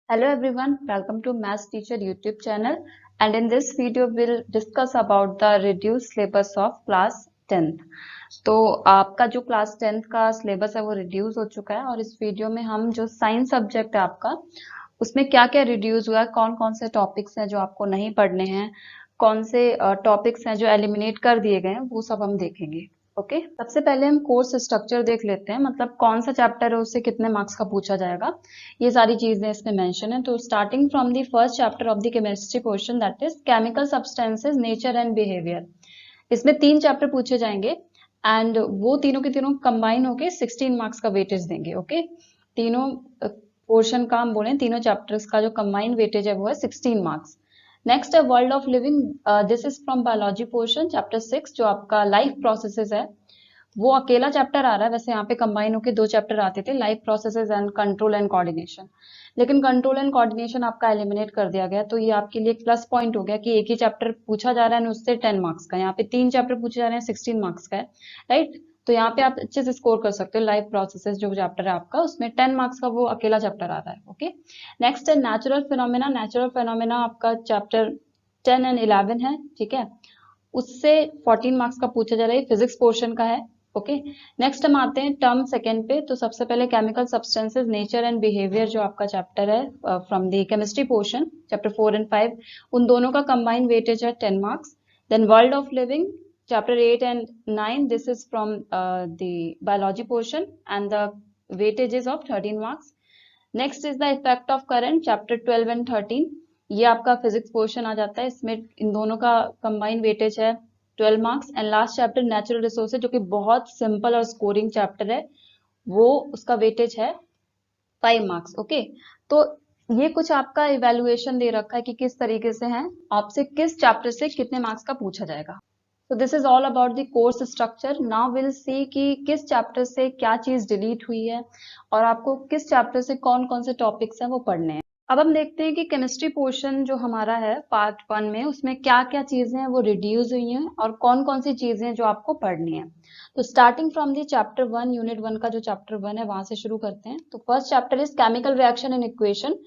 Hello everyone, welcome to Maths Teacher YouTube channel, and in this video we'll discuss about the reduced syllabus of class 10th। तो आपका जो class 10th का syllabus है वो reduce हो चुका है और इस वीडियो में हम जो साइंस सब्जेक्ट है आपका उसमें क्या क्या रिड्यूस हुआ है, कौन कौन से टॉपिक्स हैं जो आपको नहीं पढ़ने हैं, कौन से टॉपिक्स हैं जो एलिमिनेट कर दिए गए हैं, वो सब हम देखेंगे। ओके सबसे पहले हम कोर्स स्ट्रक्चर देख लेते हैं, मतलब कौन सा चैप्टर है उससे कितने मार्क्स का पूछा जाएगा, ये सारी चीजें इसमें मेंशन है। तो starting from the first chapter of the chemistry portion, that is chemical substances, nature and behaviour. इसमें 3 चैप्टर पूछे जाएंगे एंड वो तीनों के तीनों कंबाइन होके 16 मार्क्स का वेटेज देंगे। ओके तीनों पोर्शन का हम बोले, तीनों चैप्टर्स का जो कंबाइन वेटेज है वो है 16 मार्क्स। नेक्स्ट है world of living, this is from biology portion chapter 6, जो आपका लाइफ प्रोसेसेस है वो अकेला चैप्टर आ रहा है। वैसे यहाँ पे कंबाइन होके 2 चैप्टर आते थे, life processes and control and coordination, लेकिन कंट्रोल एंड कोऑर्डिनेशन आपका एलिमिनेट कर दिया गया, तो ये आपके लिए एक प्लस पॉइंट हो गया कि एक ही चैप्टर पूछा जा रहा है उससे 10 मार्क्स का, यहाँ पे 3 चैप्टर पूछे जा रहे हैं 16 मार्क्स का है, राइट। तो यहाँ पे आप अच्छे से स्कोर कर सकते हो। लाइफ प्रोसेसेस जो चैप्टर है आपका उसमें 10 मार्क्स का वो अकेला चैप्टर आ रहा है। ओके नेक्स्ट है नेचुरल फिनोमेना। नेचुरल फिनोमेना आपका चैप्टर 10 एंड 11 है, ठीक है, उससे 14 मार्क्स का पूछा जा रहा है, फिजिक्स पोर्शन का है। ओके नेक्स्ट हम आते हैं टर्म सेकंड पे। तो सबसे पहले chemical substances, nature and behaviour जो आपका चैप्टर है from the chemistry portion chapter 4 and 5, उन दोनों का कंबाइंड वेटेज है 10 marks. Then world of living chapter 8 and 9, this is from the biology portion and the weightage is of 13 marks. Next is the effect of current chapter 12 and 13, ये आपका physics portion आ जाता है, इसमें इन दोनों का combined weightage है 12 marks. And last chapter natural resources, जो कि बहुत सिंपल और स्कोरिंग चैप्टर है, वो उसका वेटेज है 5 मार्क्स। ओके तो ये कुछ आपका इवेल्युएशन दे रखा है कि किस तरीके से है, आपसे किस चैप्टर से कितने मार्क्स का पूछा जाएगा। तो this is all about the course structure. Now will see कि किस चैप्टर से क्या चीज डिलीट हुई है और आपको किस चैप्टर से कौन कौन से टॉपिक्स हैं वो पढ़ने हैं। अब हम देखते हैं कि केमिस्ट्री पोर्शन जो हमारा है पार्ट 1 में, उसमें क्या क्या चीजें हैं वो रिड्यूस हुई हैं और कौन कौन सी चीजें हैं जो आपको पढ़नी है। तो starting from the chapter 1, unit 1 का जो चैप्टर 1 है वहां से शुरू करते हैं। तो first chapter is chemical reaction and equation.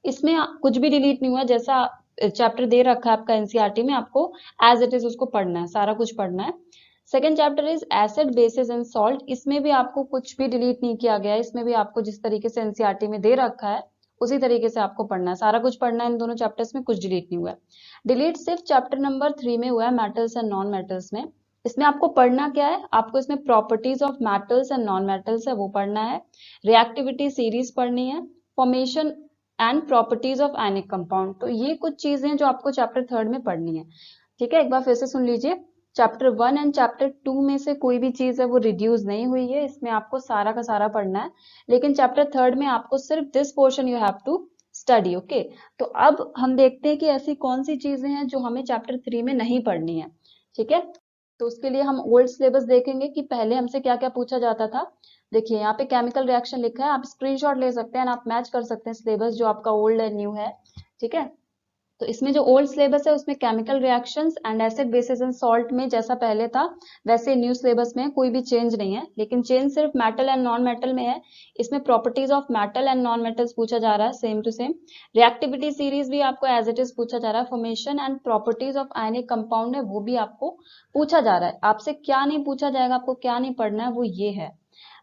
इसमें कुछ भी डिलीट नहीं हुआ, जैसा चैप्टर दे रखा है आपका एनसीईआरटी में, आपको एज इट इज उसको पढ़ना है, सारा कुछ पढ़ना है। Second chapter is acid basis and salt. इसमें भी आपको कुछ भी डिलीट नहीं किया गया है, इसमें भी आपको जिस तरीके से एनसीईआरटी में दे रखा है उसी तरीके से आपको पढ़ना है, सारा कुछ पढ़ना है। इन दोनों चैप्टर्स में कुछ डिलीट नहीं हुआ है। डिलीट सिर्फ चैप्टर नंबर 3 में हुआ है, मेटल्स एंड नॉन मेटल्स में। इसमें आपको पढ़ना क्या है, आपको इसमें properties of metals and non metals है वो पढ़ना है, रिएक्टिविटी सीरीज पढ़नी है, formation and properties of ionic compound. तो ये कुछ चीजें जो आपको चैप्टर 3 में पढ़नी है, ठीक है। एक बार फिर से सुन लीजिए, चैप्टर 1 एंड चैप्टर 2 में से कोई भी चीज है वो रिड्यूस नहीं हुई है, इसमें आपको सारा का सारा पढ़ना है। लेकिन चैप्टर 3 में आपको सिर्फ this portion you have to study. Okay तो अब हम देखते हैं कि ऐसी कौन सी चीजें हैं जो हमें चैप्टर 3 में नहीं पढ़नी है, ठीक है। तो उसके लिए हम ओल्ड सिलेबस देखेंगे कि पहले हमसे क्या क्या पूछा जाता था। देखिए यहाँ पे केमिकल रिएक्शन लिखा है, आप स्क्रीनशॉट ले सकते हैं, आप मैच कर सकते हैं सिलेबस जो आपका ओल्ड एंड न्यू है, ठीक है। तो इसमें जो ओल्ड सिलेबस है उसमें chemical reactions and acid basis and salt में जैसा पहले था वैसे न्यू सिलेबस में कोई भी चेंज नहीं है, लेकिन चेंज सिर्फ मेटल एंड नॉन मेटल में है। इसमें properties of metal and non metals पूछा जा रहा है same to same. Reactivity series भी आपको एज इट इज पूछा जा रहा है। Formation and properties of ionic compound है वो भी आपको पूछा जा रहा है। आपसे क्या नहीं पूछा जाएगा, आपको क्या नहीं पढ़ना है, वो ये है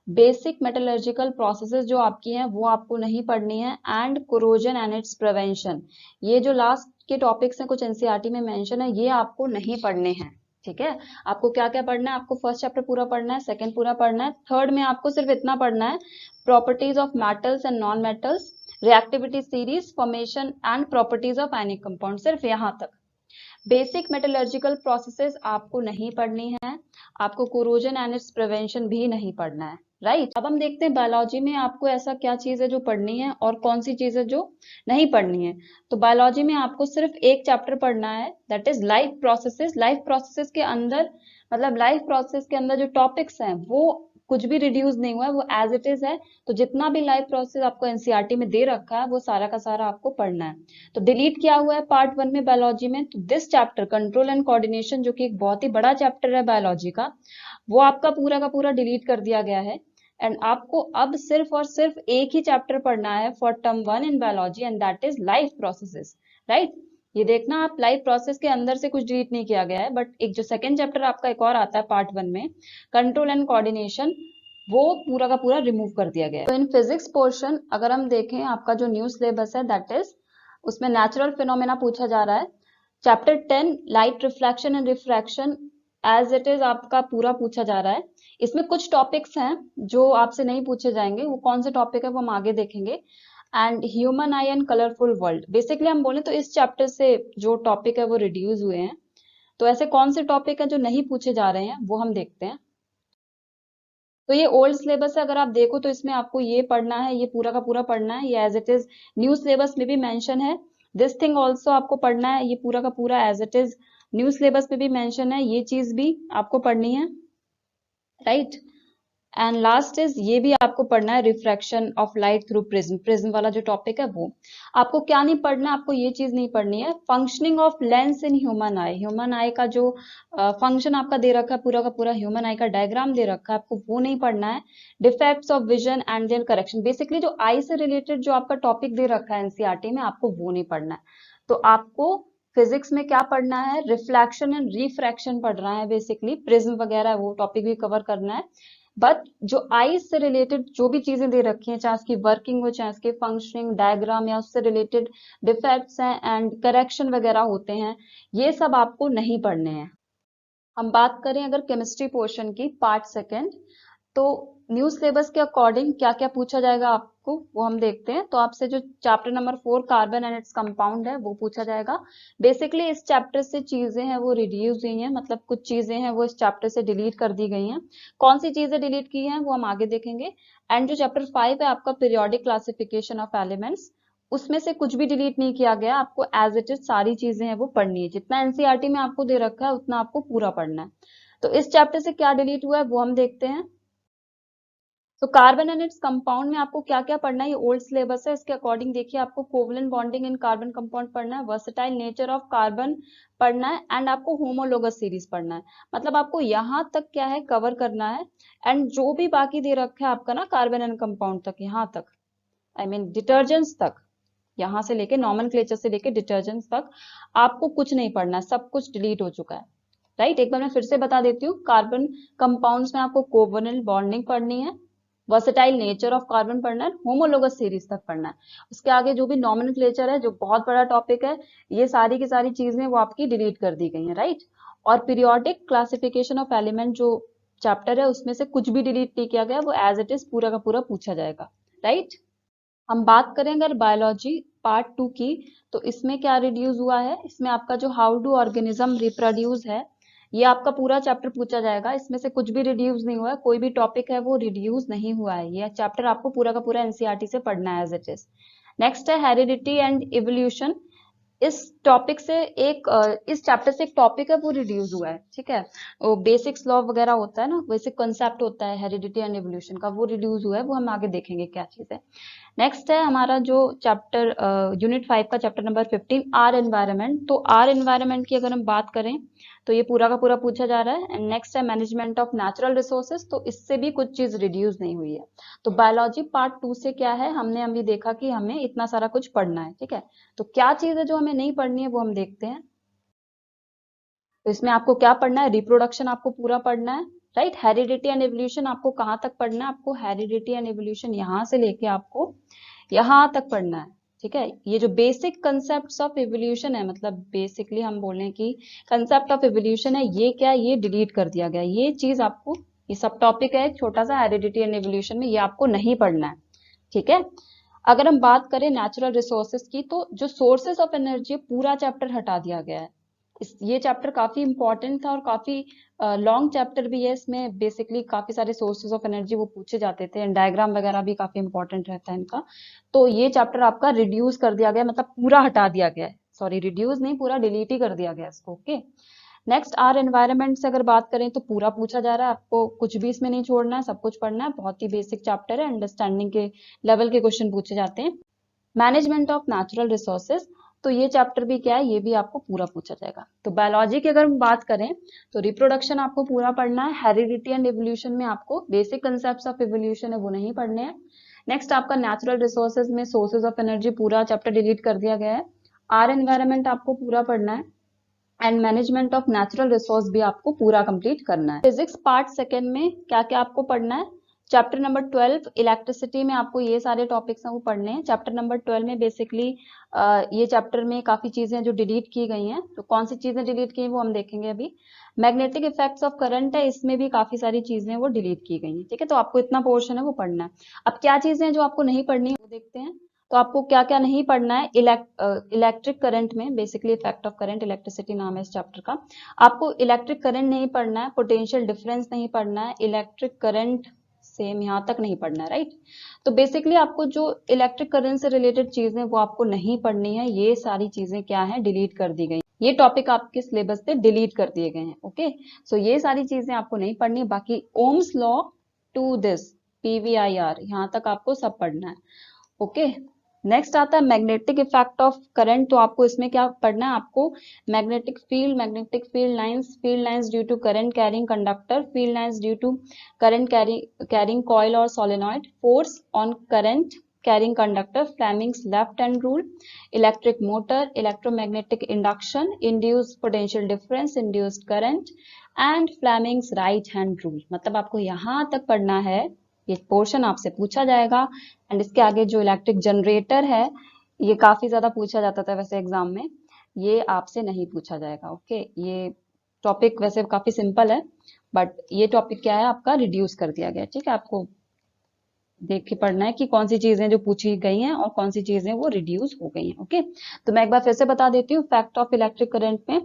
बेसिक मेटलर्जिकल प्रोसेसेस जो आपकी हैं वो आपको नहीं पढ़नी है, and corrosion and it's prevention. ये जो लास्ट के टॉपिक्स हैं कुछ एनसीईआरटी में मेंशन है, ये आपको नहीं पढ़ने हैं, ठीक है। आपको क्या क्या पढ़ना है, आपको फर्स्ट चैप्टर पूरा पढ़ना है, सेकंड पूरा पढ़ना है, थर्ड में आपको सिर्फ इतना पढ़ना है, properties of metals and non metals, reactivity series, formation and properties of ionic compound, सिर्फ यहाँ तक। बेसिक मेटलर्जिकल प्रोसेसेस आपको नहीं पढ़नी है, आपको कोरोजन एंड इट्स प्रिवेंशन भी नहीं पढ़ना है, राइट। अब हम देखते हैं बायोलॉजी में आपको ऐसा क्या चीज है जो पढ़नी है और कौन सी चीज है जो नहीं पढ़नी है। तो बायोलॉजी में आपको सिर्फ एक चैप्टर पढ़ना है, that is life processes. Life processes के अंदर, मतलब लाइफ प्रोसेस के अंदर जो टॉपिक्स हैं वो कुछ भी रिड्यूस नहीं हुआ है, वो एज इट इज है। तो जितना भी लाइफ प्रोसेस आपको एनसीईआरटी में दे रखा है वो सारा का सारा आपको पढ़ना है। तो डिलीट किया हुआ है पार्ट 1 में बायोलॉजी में, तो this chapter control and coordination, जो कि एक बहुत ही बड़ा चैप्टर है बायोलॉजी का, वो आपका पूरा का पूरा डिलीट कर दिया गया है। एंड आपको अब सिर्फ और सिर्फ एक ही चैप्टर पढ़ना है for term 1 in biology, and that is life processes, right. ये देखना आप लाइफ प्रोसेस के अंदर से कुछ डिलीट नहीं किया गया है, बट एक जो सेकंड चैप्टर आपका एक और आता है पार्ट 1 में, कंट्रोल एंड कोऑर्डिनेशन, वो पूरा का पूरा रिमूव कर दिया गया है। तो इन फिजिक्स पोर्शन अगर हम देखें, आपका जो न्यू सिलेबस है दैट इज, उसमें नेचुरल फिनोमेना पूछा जा रहा है। Chapter 10 light reflection and refraction as it is आपका पूरा पूछा जा रहा है। इसमें कुछ टॉपिक्स हैं जो आपसे नहीं पूछे जाएंगे, वो कौन से टॉपिक है वो हम आगे देखेंगे। And human I and colourful world, basically हम बोले तो इस चैप्टर से जो टॉपिक है वो रिड्यूस हुए हैं। तो ऐसे कौन से टॉपिक है जो नहीं पूछे जा रहे हैं वो हम देखते हैं। तो ये ओल्ड सिलेबस है, अगर आप देखो तो इसमें आपको ये पढ़ना है, ये पूरा का पूरा पढ़ना है, ये as it is new syllabus में भी मेंशन है। दिस थिंग ऑल्सो आपको पढ़ना है, ये पूरा का पूरा as it is new syllabus में भी मेंशन है, ये चीज भी आपको पढ़नी है, राइट। एंड लास्ट इज, ये भी आपको पढ़ना है, refraction of light through prism, prism वाला जो टॉपिक है वो आपको क्या नहीं पढ़ना है, आपको ये चीज नहीं पढ़नी है। Functioning of lens in human I, human आई का जो फंक्शन आपका दे रखा है पूरा का पूरा, ह्यूमन आई का डायग्राम दे रखा है, आपको वो नहीं पढ़ना है। Defects of vision and their correction, basically जो आई से रिलेटेड जो आपका टॉपिक दे रखा है एनसीईआरटी में, आपको वो नहीं पढ़ना है। तो आपको फिजिक्स में क्या पढ़ना है, रिफ्लेक्शन एंड रिफ्रैक्शन पढ़ना है, बेसिकली प्रिज्म वगैरह वो टॉपिक भी कवर करना है। बट जो आईज से रिलेटेड जो भी चीजें दे रखी हैं, चाहे उसकी वर्किंग हो, चाहे उसके फंक्शनिंग, डायग्राम या उससे रिलेटेड डिफेक्ट्स हैं एंड करेक्शन वगैरह होते हैं, ये सब आपको नहीं पढ़ने हैं। हम बात करें अगर केमिस्ट्री पोर्शन की पार्ट सेकेंड, तो न्यू सिलेबस के अकॉर्डिंग क्या क्या पूछा जाएगा आपको वो हम देखते हैं। तो आपसे जो chapter number 4 carbon and its compound है वो पूछा जाएगा। बेसिकली इस चैप्टर से चीजें हैं वो रिड्यूस हुई हैं, मतलब कुछ चीजें हैं वो इस चैप्टर से डिलीट कर दी गई हैं। कौन सी चीजें डिलीट की हैं वो हम आगे देखेंगे। एंड जो चैप्टर 5 है आपका पीरियोडिक क्लासिफिकेशन ऑफ एलिमेंट्स, उसमें से कुछ भी डिलीट नहीं किया गया, आपको एज इट इज सारी चीजें हैं वो पढ़नी है, जितना एनसीईआरटी में आपको दे रखा है उतना आपको पूरा पढ़ना है। तो इस चैप्टर से क्या डिलीट हुआ है वो हम देखते हैं। तो कार्बन एंड इट्स कंपाउंड में आपको क्या क्या पढ़ना है, ये ओल्ड सिलेबस है, इसके अकॉर्डिंग देखिए आपको covalent bonding in carbon compound पढ़ना है, वर्सेटाइल नेचर ऑफ कार्बन पढ़ना है, एंड आपको होमोलोगस सीरीज पढ़ना है। मतलब आपको यहाँ तक क्या है कवर करना है। एंड जो भी बाकी दे रखा है आपका ना कार्बन एंड कंपाउंड तक, यहाँ तक, आई मीन डिटर्जेंट्स तक, यहाँ से लेके नॉमेनक्लेचर से लेके डिटर्जेंट्स तक आपको कुछ नहीं पढ़ना है, सब कुछ डिलीट हो चुका है, राइट। एक बार मैं फिर से बता देती हूँ, कार्बन कंपाउंड्स में आपको कोवलेंट बॉन्डिंग पढ़नी है, वर्सेटाइल नेचर ऑफ कार्बन पढ़ना है, होमोलोगस सीरीज तक पढ़ना है। उसके आगे जो भी नॉमेनक्लेचर है, जो बहुत बड़ा टॉपिक है, ये सारी की सारी चीजें वो आपकी डिलीट कर दी गई हैं, राइट। और पीरियोडिक क्लासिफिकेशन ऑफ एलिमेंट जो चैप्टर है उसमें से कुछ भी डिलीट नहीं किया गया, वो एज इट इज पूरा का पूरा पूछा जाएगा, राइट। हम बात करें अगर बायोलॉजी पार्ट 2 की, तो इसमें क्या रिड्यूस हुआ है, इसमें आपका जो हाउ डू ऑर्गेनिज्म रिप्रोड्यूस है, ये आपका पूरा चैप्टर पूछा जाएगा। इसमें से कुछ भी रिड्यूस नहीं हुआ है, कोई भी टॉपिक है वो रिड्यूस नहीं हुआ है, ये चैप्टर आपको पूरा का पूरा एनसीईआरटी से पढ़ना है एज इट इज। नेक्स्ट है हेरिडिटी एंड इवोल्यूशन, इस टॉपिक से इस चैप्टर से एक टॉपिक है वो रिड्यूस हुआ है, ठीक है। वो बेसिक्स लॉ वगैरह होता है ना, बेसिक कॉन्सेप्ट होता है हेरिडिटी एंड इवोल्यूशन का, वो रिड्यूस हुआ है, वो हम आगे देखेंगे क्या चीज है। नेक्स्ट है हमारा जो चैप्टर यूनिट 5 का चैप्टर नंबर 15 आर एनवायरनमेंट। तो आर एनवायरनमेंट की अगर हम बात करें तो ये पूरा का पूरा पूछा जा रहा है। एंड नेक्स्ट है मैनेजमेंट ऑफ नेचुरल रिसोर्सेज, तो इससे भी कुछ चीज रिड्यूस नहीं हुई है। तो बायोलॉजी पार्ट 2 से क्या है, हमने अभी देखा कि हमें इतना सारा कुछ पढ़ना है, ठीक है। तो क्या चीज है जो हमें नहीं पढ़नी है वो हम देखते हैं। तो इसमें आपको क्या पढ़ना है, रिप्रोडक्शन आपको पूरा पढ़ना है, राइट। हेरिडिटी एंड एवोल्यूशन आपको कहाँ तक पढ़ना है, आपको हेरिडिटी एंड एवोल्यूशन यहाँ से लेके आपको यहाँ तक पढ़ना है, ठीक है। ये जो बेसिक कंसेप्ट ऑफ एवोल्यूशन है, मतलब बेसिकली हम बोल रहे हैं कि कंसेप्ट ऑफ एवोल्यूशन है, ये क्या, ये डिलीट कर दिया गया, ये चीज आपको, ये सब टॉपिक है एक छोटा सा हेरिडिटी एंड एवोल्यूशन में, ये आपको नहीं पढ़ना है, ठीक है। अगर हम बात करें नेचुरल रिसोर्सेज की, तो जो सोर्सेज ऑफ एनर्जी पूरा चैप्टर हटा दिया गया है। ये चैप्टर काफी इंपॉर्टेंट था और काफी लॉन्ग चैप्टर भी है, इसमें बेसिकली काफी सारे सोर्सेज ऑफ एनर्जी वो पूछे जाते थे, डायग्राम वगैरह भी काफी इंपॉर्टेंट रहता है इनका। तो ये चैप्टर आपका रिड्यूस कर दिया गया, मतलब पूरा हटा दिया गया है, सॉरी रिड्यूस नहीं, पूरा डिलीट ही कर दिया गया इसको, ओके। नेक्स्ट आर एनवायरनमेंट से अगर बात करें तो पूरा पूछा जा रहा है, आपको कुछ भी इसमें नहीं छोड़ना है, सब कुछ पढ़ना है, बहुत ही बेसिक चैप्टर है, अंडरस्टैंडिंग के लेवल के क्वेश्चन पूछे जाते हैं। मैनेजमेंट ऑफ नेचुरल रिसोर्सेज, तो ये चैप्टर भी क्या है, ये भी आपको पूरा पूछा जाएगा। तो बायोलॉजी की अगर हम बात करें तो रिप्रोडक्शन आपको पूरा पढ़ना है। हेरिडिटी एंड इवोल्यूशन में आपको बेसिक कंसेप्ट्स ऑफ इवोल्यूशन है वो नहीं पढ़ने हैं। नेक्स्ट आपका नेचुरल रिसोर्सेज में सोर्सेज ऑफ एनर्जी पूरा चैप्टर डिलीट कर दिया गया है। आर एनवायरमेंट आपको पूरा पढ़ना है and management of natural resource भी आपको पूरा कंप्लीट करना है। फिजिक्स पार्ट सेकेंड में क्या क्या आपको पढ़ना है, चैप्टर नंबर 12 इलेक्ट्रिसिटी में आपको ये सारे टॉपिक्स हैं वो पढ़ने हैं। चैप्टर नंबर 12 में बेसिकली ये चैप्टर में काफी चीजें जो डिलीट की गई हैं, तो कौन सी चीजें डिलीट की हैं वो हम देखेंगे अभी। मैग्नेटिक इफेक्ट्स ऑफ करंट है, इसमें भी काफी सारी चीजें वो डिलीट की गई हैं, ठीक है। तो आपको इतना पोर्शन है वो पढ़ना है। अब क्या चीजें हैं जो आपको नहीं पढ़नी है वो देखते हैं। तो आपको क्या क्या नहीं पढ़ना है, इलेक्ट्रिक करंट में basically effect of current, electricity नाम है इस चैप्टर का। आपको इलेक्ट्रिक करंट नहीं पढ़ना है, पोटेंशियल डिफरेंस नहीं पढ़ना है, इलेक्ट्रिक करंट सेम यहाँ तक नहीं पढ़ना है, राइट। तो बेसिकली आपको जो इलेक्ट्रिक करंट से रिलेटेड चीजें वो आपको नहीं पढ़नी है। ये सारी चीजें क्या है, डिलीट कर दी गई, ये टॉपिक आपके सिलेबस से डिलीट कर दिए गए हैं, ओके। सो ये सारी चीजें आपको नहीं पढ़नी। बाकी Ohm's law to this PVIR यहाँ तक आपको सब पढ़ना है, ओके। नेक्स्ट आता है मैग्नेटिक इफेक्ट ऑफ करंट। तो आपको इसमें क्या पढ़ना है, आपको magnetic field lines due to current carrying conductor, field lines due to current carrying coil और solenoid, force on current carrying conductor, Fleming's left hand rule, electric motor, electromagnetic induction, induced potential difference, induced current and Fleming's right hand rule. मतलब आपको यहाँ तक पढ़ना है, ये portion आपसे पूछा जाएगा। एंड इसके आगे जो इलेक्ट्रिक जनरेटर है, ये काफी ज्यादा पूछा जाता था वैसे एग्जाम में, ये आपसे नहीं पूछा जाएगा, ओके। ये टॉपिक वैसे काफी सिंपल है, बट ये टॉपिक क्या है आपका रिड्यूस कर दिया गया, ठीक है। आपको देख के पढ़ना है कि कौन सी चीजें जो पूछी गई हैं और कौन सी चीजें वो रिड्यूस हो गई हैं, ओके। तो मैं एक बार फिर से बता देती हूँ, फैक्ट ऑफ इलेक्ट्रिक करंट में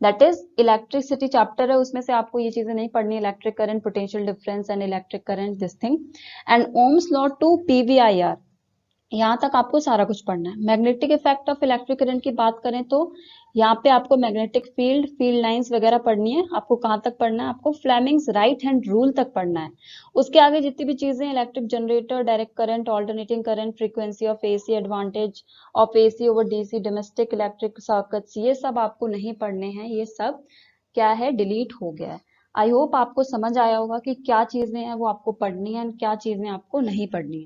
दैट इज इलेक्ट्रिसिटी चैप्टर है, उसमें से आपको ये चीजें नहीं पढ़नी, electric current, potential difference and electric current, this thing. And Ohm's law to PVIR, यहाँ तक आपको सारा कुछ पढ़ना है। Magnetic effect of electric current की बात करें तो यहाँ पे आपको मैग्नेटिक फील्ड लाइंस वगैरह पढ़नी है। आपको कहाँ तक पढ़ना है, आपको फ्लेमिंग्स राइट हैंड रूल तक पढ़ना है। उसके आगे जितनी भी चीजें, electric generator, direct current, alternating current, frequency of AC, advantage of AC over DC, domestic electric circuits, ये सब आपको नहीं पढ़ने हैं, ये सब क्या है, डिलीट हो गया है। आई होप आपको समझ आया होगा कि क्या चीजें हैं वो आपको पढ़नी है और क्या चीजें आपको नहीं पढ़नी है।